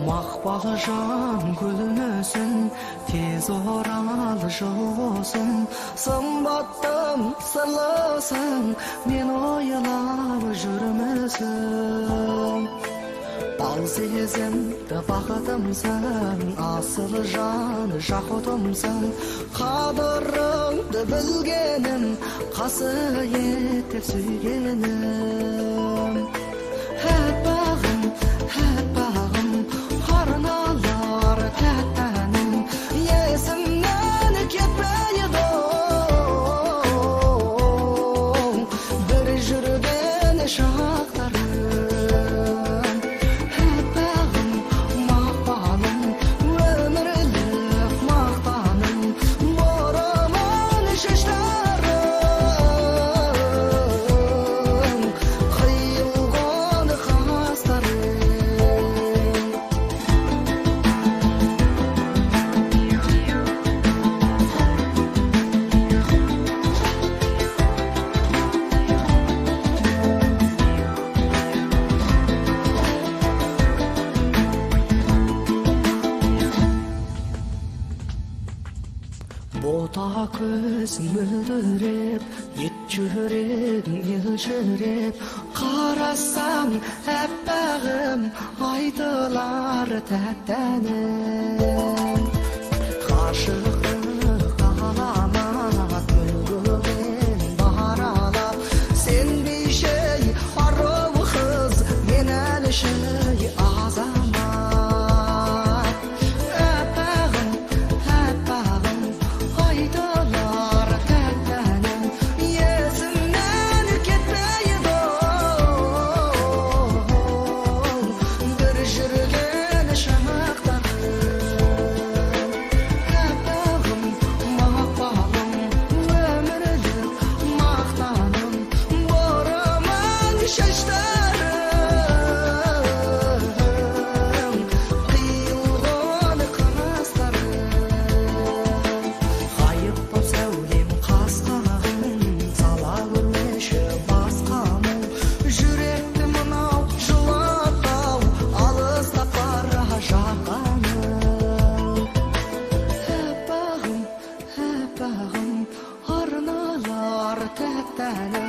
Mahvalı can gülmesin, tez oralı olsun. Sımbattım sırlısın, men oylar jürmesin. Bal sezimde bakıtımsın, asıl can şahıtımsın. Kadırыңды bilgenim, kasıyetip suygenim. Hep bağım, hep bağım, harnalar tәттәнім, есімнен кетпейді. Bir жүрген шақтарым, hep bağım, maqbalım, өмірлік мақтаным, борамын шаштарым, қиылған қастарым. Бота көз мөлдіреп, ет жүрегің елжіреп, қарасаң әппағым, айтылар тәттәнім. Ғашығы қаламат, мүлгіген баралап, сен бейшей ару қыз, мен әлішей азамат. Әппағым, әппағым, aydalar tәттәнім, есімнен кетпейді. Bir жүрген шақтарым, әппағым, мақпалым, өмірлік мақтаным, борамын шаштарым, қиылған қастарым. Қайып боп сәулем қасқағым, сала көрмеші басқамын. Жүректі мынау жылатпау, алыстап бара жатқаным. Әппағым, әппағым, арналар тәттәнім.